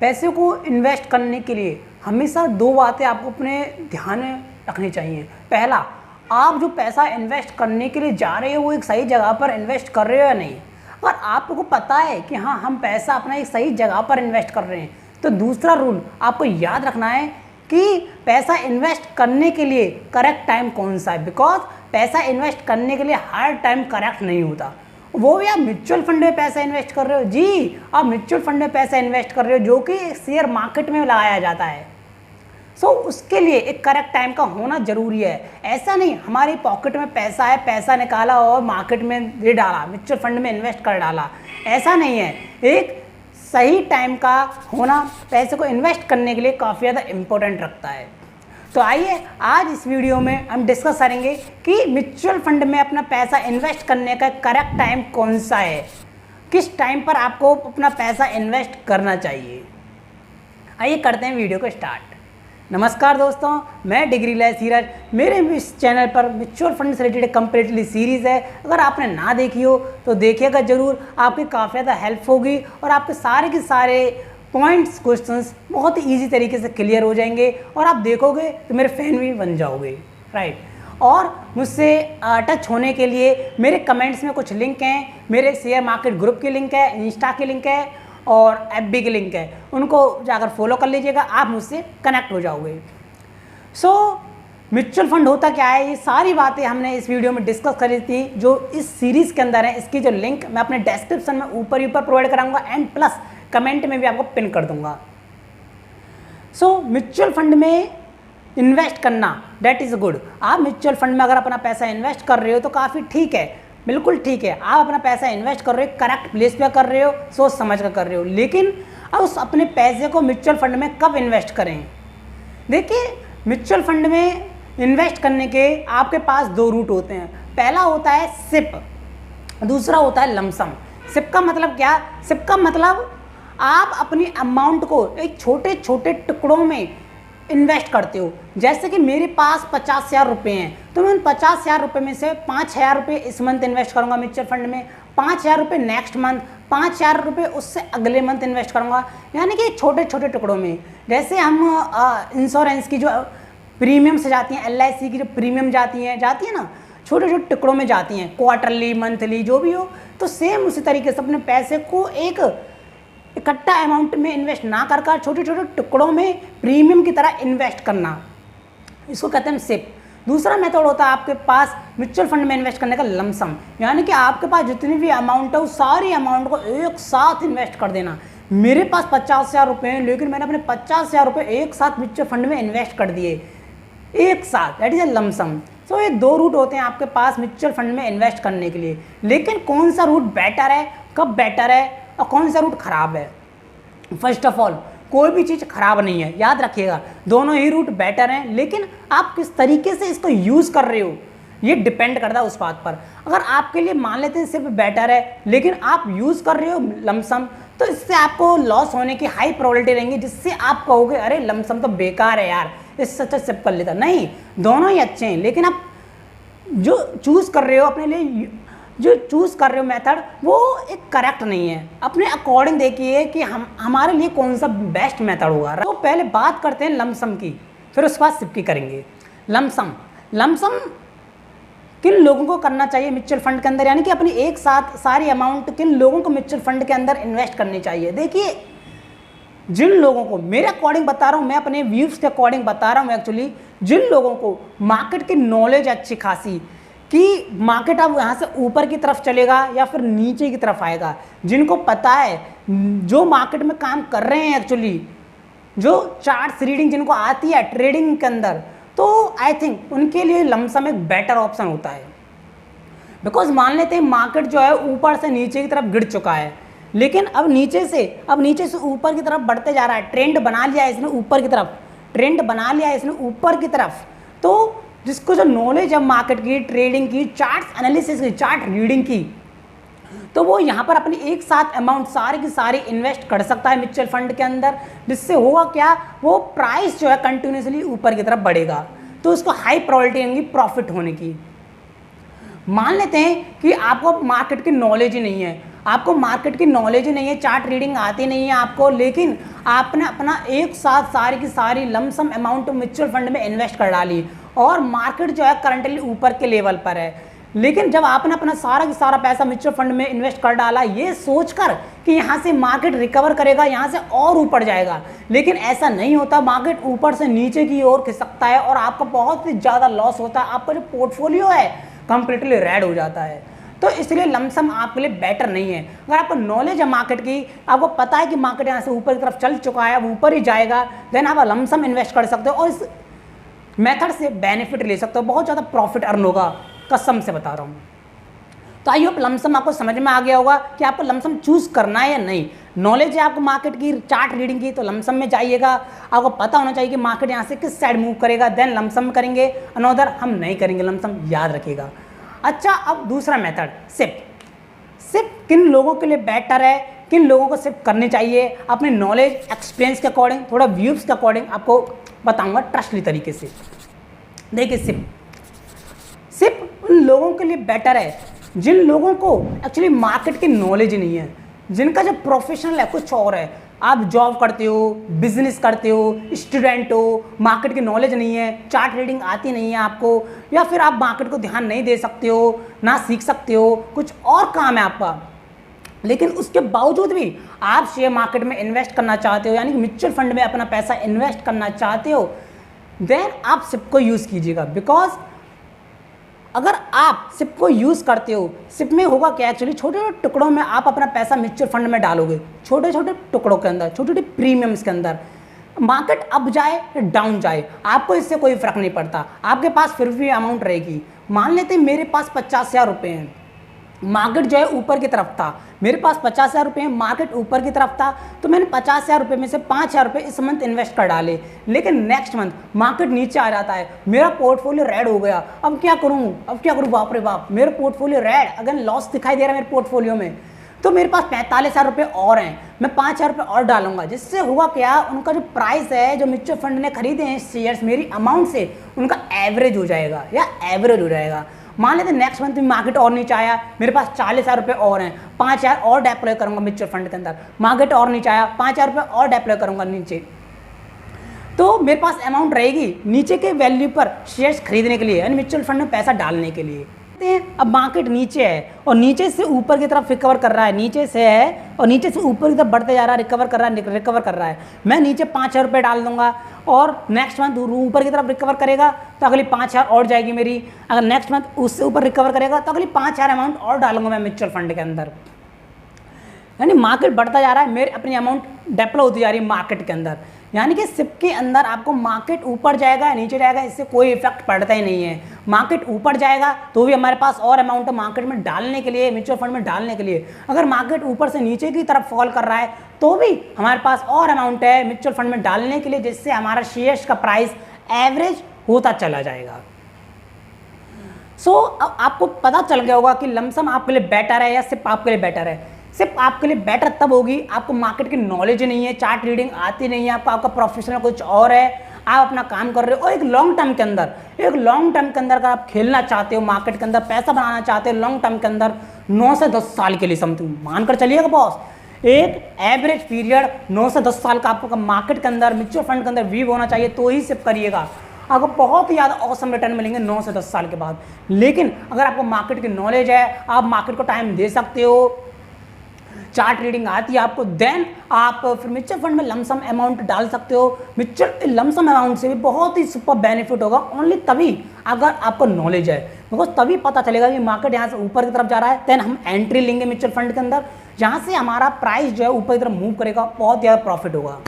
पैसे को इन्वेस्ट करने के लिए हमेशा दो बातें आपको अपने ध्यान में रखनी चाहिए। पहला, आप जो पैसा इन्वेस्ट करने के लिए जा रहे हो वो एक सही जगह पर इन्वेस्ट कर रहे हो या नहीं। अगर आपको पता है कि हाँ हम पैसा अपना एक सही जगह पर इन्वेस्ट कर रहे हैं, तो दूसरा रूल आपको याद रखना है कि पैसा इन्वेस्ट करने के लिए करेक्ट टाइम कौन सा है। बिकॉज पैसा इन्वेस्ट करने के लिए हर टाइम करेक्ट नहीं होता। वो भी आप म्यूचुअल फंड में पैसा इन्वेस्ट कर रहे हो, जी आप म्यूचुअल फंड में पैसा इन्वेस्ट कर रहे हो जो कि शेयर मार्केट में लगाया जाता है। सो उसके लिए एक करेक्ट टाइम का होना जरूरी है। ऐसा नहीं हमारी पॉकेट में पैसा है, पैसा निकाला और मार्केट में दे डाला, म्यूचुअल फंड में इन्वेस्ट कर डाला, ऐसा नहीं है। एक सही टाइम का होना पैसे को इन्वेस्ट करने के लिए काफ़ी ज़्यादा इम्पोर्टेंट रखता है। तो आइए आज इस वीडियो में हम डिस्कस करेंगे कि म्यूचुअल फंड में अपना पैसा इन्वेस्ट करने का करेक्ट टाइम कौन सा है, किस टाइम पर आपको अपना पैसा इन्वेस्ट करना चाहिए। आइए करते हैं वीडियो को स्टार्ट। नमस्कार दोस्तों, मैं डिग्री लेस सीरज। मेरे इस चैनल पर म्यूचुअल फंड से रिलेटेड कंप्लीटली सीरीज़ है। अगर आपने ना देखी हो तो देखिएगा ज़रूर, आपकी काफ़ी ज़्यादा हेल्प होगी और आपके सारे के सारे पॉइंट्स क्वेश्चंस बहुत ही ईजी तरीके से क्लियर हो जाएंगे और आप देखोगे तो मेरे फैन भी बन जाओगे, राइट। और मुझसे टच होने के लिए मेरे कमेंट्स में कुछ लिंक हैं, मेरे शेयर मार्केट ग्रुप की लिंक है, इंस्टा की लिंक है और एफबी की लिंक है, उनको जाकर फॉलो कर लीजिएगा, आप मुझसे कनेक्ट हो जाओगे। सो म्यूचुअल फंड होता क्या है, ये सारी बातें हमने इस वीडियो में डिस्कस करी थी जो इस सीरीज़ के अंदर है। इसकी जो लिंक मैं अपने डिस्क्रिप्शन में ऊपर प्रोवाइड कराऊंगा एंड प्लस कमेंट में भी आपको पिन कर दूंगा। सो म्यूचुअल फंड में इन्वेस्ट करना दैट इज़ गुड। आप म्यूचुअल फंड में अगर अपना पैसा इन्वेस्ट कर रहे हो तो काफ़ी ठीक है, बिल्कुल ठीक है। आप अपना पैसा इन्वेस्ट कर रहे हो, करेक्ट प्लेस पे कर रहे हो, सोच समझ कर कर रहे हो। लेकिन अब उस अपने पैसे को म्यूचुअल फंड में कब इन्वेस्ट करें। देखिए, म्यूचुअल फंड में इन्वेस्ट करने के आपके पास दो रूट होते हैं। पहला होता है सिप, दूसरा होता है लमसम। सिप का मतलब क्या? सिप का मतलब आप अपनी अमाउंट को एक छोटे छोटे टुकड़ों में इन्वेस्ट करते हो। जैसे कि मेरे पास 50,000 रुपये हैं तो मैं उन 50,000 रुपये में से 5,000 रुपये इस मंथ इन्वेस्ट करूंगा म्यूचुअल फंड में, 5,000 रुपये नेक्स्ट मंथ, 5,000 रुपये उससे अगले मंथ इन्वेस्ट करूंगा। यानी कि छोटे छोटे टुकड़ों में। जैसे हम इंश्योरेंस की जो प्रीमियम से जाती हैं, LIC की जो प्रीमियम जाती है ना, छोटे छोटे टुकड़ों में जाती हैं, क्वार्टरली मंथली जो भी हो। तो सेम उसी तरीके से अपने पैसे को एक इकट्ठा अमाउंट में इन्वेस्ट ना कर छोटे छोटे टुकड़ों में प्रीमियम की तरह इन्वेस्ट करना, इसको कहते हैं सिप। दूसरा मेथड होता है आपके पास म्यूचुअल फंड में इन्वेस्ट करने का लमसम। यानी कि आपके पास जितनी भी अमाउंट है उस सारी अमाउंट को एक साथ इन्वेस्ट कर देना। मेरे पास 50,000 रुपये हैं लेकिन मैंने अपने 50,000 रुपये एक साथ म्यूचुअल फंड में इन्वेस्ट कर दिए एक साथ, दैट इज ए लमसम। सो ये दो रूट होते हैं आपके पास म्यूचुअल फंड में इन्वेस्ट करने के लिए। लेकिन कौन सा रूट बेटर है, कब बेटर है और कौन सा रूट खराब है? फर्स्ट ऑफ ऑल, कोई भी चीज़ खराब नहीं है, याद रखिएगा। दोनों ही रूट बेटर हैं, लेकिन आप किस तरीके से इसको यूज़ कर रहे हो ये डिपेंड करता है उस बात पर। अगर आपके लिए मान लेते हैं सिर्फ बेटर है लेकिन आप यूज़ कर रहे हो लमसम, तो इससे आपको लॉस होने की हाई प्रोबेबिलिटी रहेंगी, जिससे आप कहोगे अरे लमसम तो बेकार है यार, इससे अच्छा सिप कर लेता। नहीं, दोनों ही अच्छे हैं, लेकिन आप जो चूज़ कर रहे हो अपने लिए, जो चूज़ कर रहे हो मेथड, वो एक करेक्ट नहीं है। अपने अकॉर्डिंग देखिए कि हमारे लिए कौन सा बेस्ट मेथड होगा। तो पहले बात करते हैं लमसम की, फिर उसके बाद सिप की करेंगे। लमसम किन लोगों को करना चाहिए म्यूचुअल फंड के अंदर, यानी कि अपनी एक साथ सारी अमाउंट किन लोगों को म्यूचुअल फंड के अंदर इन्वेस्ट करनी चाहिए। देखिए, जिन लोगों को, मेरे अकॉर्डिंग बता रहा हूँ, मैं अपने व्यूज़ के अकॉर्डिंग बता रहा हूँ एक्चुअली, जिन लोगों को मार्केट की नॉलेज अच्छी खासी कि मार्केट अब यहाँ से ऊपर की तरफ चलेगा या फिर नीचे की तरफ आएगा, जिनको पता है, जो मार्केट में काम कर रहे हैं एक्चुअली, जो चार्ट्स रीडिंग जिनको आती है ट्रेडिंग के अंदर, तो आई थिंक उनके लिए लमसम एक बेटर ऑप्शन होता है। बिकॉज मान लेते हैं मार्केट जो है ऊपर से नीचे की तरफ गिर चुका है, लेकिन अब नीचे से ऊपर की तरफ बढ़ते जा रहा है। ट्रेंड बना लिया है इसने ऊपर की तरफ, ट्रेंड बना लिया है इसने ऊपर की तरफ। तो जिसको जो नॉलेज है मार्केट की, ट्रेडिंग की, चार्ट एनालिसिस की, चार्ट रीडिंग की, तो वो यहाँ पर अपनी एक साथ अमाउंट सारी की सारी इन्वेस्ट कर सकता है म्यूचुअल फंड के अंदर। जिससे होगा क्या, वो प्राइस जो है कंटिन्यूसली ऊपर की तरफ बढ़ेगा, तो उसको हाई प्रोबेबिलिटी होगी प्रॉफिट होने की। मान लेते हैं कि आपको मार्केट की नॉलेज ही नहीं है, आपको मार्केट की नॉलेज ही नहीं है, चार्ट रीडिंग आती नहीं है आपको, लेकिन आपने अपना एक साथ सारी की सारी लमसम अमाउंट म्यूचुअल फंड में इन्वेस्ट कर डाली और मार्केट जो है करंटली ऊपर के लेवल पर है। लेकिन जब आपने अपना सारा की सारा पैसा म्यूचुअल फंड में इन्वेस्ट कर डाला ये सोचकर कि यहाँ से मार्केट रिकवर करेगा, यहाँ से और ऊपर जाएगा, लेकिन ऐसा नहीं होता। मार्केट ऊपर से नीचे की ओर खिसकता है और आपका बहुत ही ज़्यादा लॉस होता है, आपका जो पोर्टफोलियो है कंप्लीटली रेड हो जाता है। तो इसलिए लमसम आपके लिए बेटर नहीं है। अगर आपको नॉलेज है मार्केट की, आपको पता है कि मार्केट यहाँ से ऊपर की तरफ चल चुका है, अब ऊपर ही जाएगा, देन आप लमसम इन्वेस्ट कर सकते हो और इस मेथड से बेनिफिट ले सकते हो, बहुत ज़्यादा प्रॉफिट अर्न होगा, कसम से बता रहा हूँ। तो आई होप लमसम आपको समझ में आ गया होगा कि आपको लमसम चूज करना है या नहीं। नॉलेज है आपको मार्केट की, चार्ट रीडिंग की, तो लमसम में जाइएगा। आपको पता होना चाहिए कि मार्केट यहाँ से किस साइड मूव करेगा, देन लमसम करेंगे, अनदर हम नहीं करेंगे लमसम, याद रखिएगा। अच्छा, अब दूसरा मेथड सिप। सिप किन लोगों के लिए बेटर है, किन लोगों को सिप करनी चाहिए, अपने नॉलेज एक्सपीरियंस के अकॉर्डिंग, थोड़ा व्यूज के अकॉर्डिंग आपको बताऊंगा ट्रस्टली तरीके से। देखिए सिप उन लोगों के लिए बेटर है जिन लोगों को एक्चुअली मार्केट की नॉलेज नहीं है, जिनका जो प्रोफेशनल है कुछ और है। आप जॉब करते हो, बिजनेस करते हो, स्टूडेंट हो, मार्केट की नॉलेज नहीं है, चार्ट रीडिंग आती नहीं है आपको, या फिर आप मार्केट को ध्यान नहीं दे सकते हो, ना सीख सकते हो, कुछ और काम है आपका, लेकिन उसके बावजूद भी आप शेयर मार्केट में इन्वेस्ट करना चाहते हो, यानी कि म्यूचुअल फंड में अपना पैसा इन्वेस्ट करना चाहते हो, देन आप सिप को यूज़ कीजिएगा। बिकॉज अगर आप सिप को यूज़ करते हो, सिप में होगा क्या, एक्चुअली छोटे छोटे टुकड़ों में आप अपना पैसा म्यूचुअल फंड में डालोगे, छोटे छोटे टुकड़ों के अंदर, छोटे छोटे प्रीमियम्स के अंदर। मार्केट अप जाए या डाउन जाए आपको इससे कोई फर्क नहीं पड़ता, आपके पास फिर भी अमाउंट रहेगी। मान लेते हैं मेरे पास 50,000 रुपये हैं, मार्केट जो है ऊपर की तरफ था, मेरे पास 50,000 रुपये हैं, मार्केट ऊपर की तरफ था, तो मैंने 50,000 रुपये में से 5,000 रुपये इस मंथ इन्वेस्ट कर डाले। लेकिन नेक्स्ट मंथ मार्केट नीचे आ जाता है, मेरा पोर्टफोलियो रेड हो गया, अब क्या करूँ, बाप रे बाप, मेरा पोर्टफोलियो रेड, अगर लॉस दिखाई दे रहा है मेरे पोर्टफोलियो में, तो मेरे पास 45,000 रुपये और हैं, मैं 5,000 रुपये और डालूंगा, जिससे होगा क्या, उनका जो प्राइस है, जो म्यूचुअल फंड ने खरीदे हैं शेयर्स मेरी अमाउंट से, उनका एवरेज हो जाएगा या एवरेज हो जाएगा। मान लेते नेक्स्ट मंथ में मार्केट और नीचे आया, मेरे पास 40,000 रुपये और हैं, 5,000 और डिप्लॉय करूंगा म्यूचुअल फंड के अंदर, मार्केट और नीचे आया, 5,000 रुपये और डिप्लॉय करूंगा नीचे, तो मेरे पास अमाउंट रहेगी नीचे के वैल्यू पर शेयर्स खरीदने के लिए, यानी म्यूचुअल फंड में पैसा डालने के लिए। अब मार्केट नीचे है और नीचे से ऊपर की तरफ रिकवर कर रहा है, नीचे से है और नीचे से ऊपर की तरफ बढ़ते जा रहा है, रिकवर कर रहा है। मैं नीचे 5,000 रुपये डाल दूंगा और नेक्स्ट मंथ ऊपर की तरफ रिकवर करेगा तो अगली 5,000 और जाएगी मेरी, अगर नेक्स्ट मंथ उससे ऊपर रिकवर करेगा तो अगली 5,000 अमाउंट और डालूंगा मैं म्यूचुअल फंड के अंदर। यानी मार्केट बढ़ता जा रहा है, मेरी अपनी अमाउंट डेप्लॉय होती जा रही है मार्केट के अंदर। यानी कि सिप के अंदर आपको मार्केट ऊपर जाएगा नीचे जाएगा इससे कोई इफेक्ट पड़ता ही नहीं है। मार्केट ऊपर जाएगा तो भी हमारे पास और अमाउंट है मार्केट में डालने के लिए, म्यूचुअल फंड में डालने के लिए। अगर मार्केट ऊपर से नीचे की तरफ फॉल कर रहा है तो भी हमारे पास और अमाउंट है म्यूचुअल फंड में डालने के लिए, जिससे हमारा शेयर्स का प्राइस एवरेज होता चला जाएगा। अब आपको पता चल गया होगा कि लमसम आपके लिए बेटर है या सिप आपके लिए बेटर है। सिर्फ आपके लिए बेटर तब होगी आपको मार्केट की नॉलेज नहीं है, चार्ट रीडिंग आती नहीं है, आपका प्रोफेशनल कुछ और है, आप अपना काम कर रहे हो और एक लॉन्ग टर्म के अंदर अगर आप खेलना चाहते हो, मार्केट के अंदर पैसा बनाना चाहते हो लॉन्ग टर्म के अंदर 9 से 10 साल के लिए समथिंग मानकर चलिएगा बॉस, एक एवरेज पीरियड 9 से 10 साल का आपको मार्केट के अंदर म्यूचुअल फंड के अंदर व्यू होना चाहिए, तो ही सिर्फ करिएगा। आपको बहुत ही ज़्यादा औसम रिटर्न मिलेंगे 9 से 10 साल के बाद। लेकिन अगर आपको मार्केट की नॉलेज है, आप मार्केट को टाइम दे सकते हो, चार्ट रीडिंग आती है आपको, देन आप फिर म्यूचुअल फंड में लमसम अमाउंट डाल सकते हो। म्यूचुअल लमसम अमाउंट से भी बहुत ही सुपर बेनिफिट होगा, ओनली तभी अगर आपको नॉलेज है, बिकॉज तभी पता चलेगा कि मार्केट यहाँ से ऊपर की तरफ जा रहा है, देन हम एंट्री लेंगे म्यूचुअल फंड के अंदर, जहाँ से हमारा प्राइस जो है ऊपर की तरफ मूव करेगा, बहुत ज़्यादा प्रॉफिट होगा।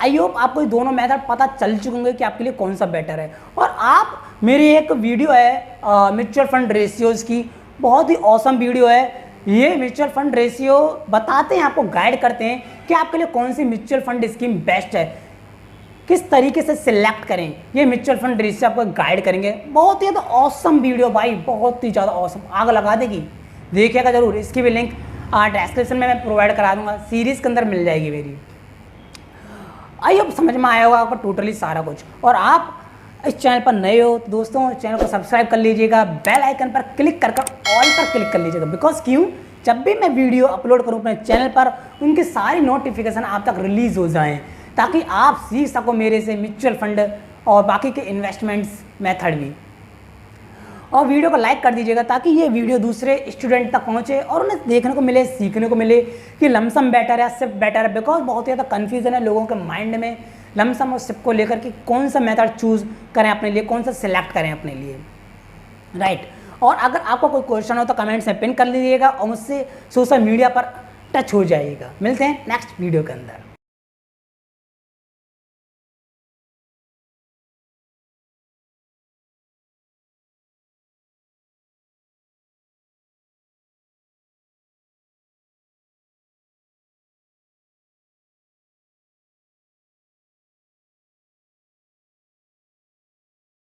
आई होप आपको ये दोनों मेथड पता चल चुके होंगे कि आपके लिए कौन सा बेटर है। और आप मेरी एक वीडियो है म्यूचुअल फंड रेशियोज़ की, बहुत ही ऑसम वीडियो है। ये म्यूचुअल फंड रेशियो बताते हैं, आपको गाइड करते हैं कि आपके लिए कौन सी म्यूचुअल फंड स्कीम बेस्ट है, किस तरीके से सिलेक्ट करें। ये म्यूचुअल फंड रेशियो आपको गाइड करेंगे, बहुत ही ज़्यादा ऑसम वीडियो भाई, बहुत ही ज़्यादा ऑसम, आग लगा देगी, देखिएगा जरूर। इसकी भी लिंक डिस्क्रिप्शन में मैं प्रोवाइड करा दूंगा, सीरीज़ के अंदर मिल जाएगी मेरी। आई होप समझ में आया होगा आपको टोटली सारा कुछ। और आप इस चैनल पर नए हो तो दोस्तों चैनल को सब्सक्राइब कर लीजिएगा, बेल आइकन पर क्लिक कर ऑल पर क्लिक कर लीजिएगा। बिकॉज क्यों, जब भी मैं वीडियो अपलोड करूँ अपने चैनल पर उनकी सारी नोटिफिकेशन आप तक रिलीज़ हो जाएं, ताकि आप सीख सको मेरे से म्यूचुअल फंड और बाकी के इन्वेस्टमेंट्स मेथड भी। और वीडियो को लाइक कर दीजिएगा ताकि ये वीडियो दूसरे स्टूडेंट तक पहुंचे और उन्हें देखने को मिले, सीखने को मिले कि लमसम बेटर है, सिप बेटर है। बिकॉज बहुत ही ज़्यादा कन्फ्यूजन है लोगों के माइंड में लमसम और सिप को लेकर कि कौन सा मेथड चूज़ करें अपने लिए, कौन सा सिलेक्ट करें अपने लिए, राइट। और अगर आपको कोई क्वेश्चन हो तो कमेंट्स में पिन कर लीजिएगा और मुझसे सोशल मीडिया पर टच हो जाइएगा। मिलते हैं नेक्स्ट वीडियो के अंदर।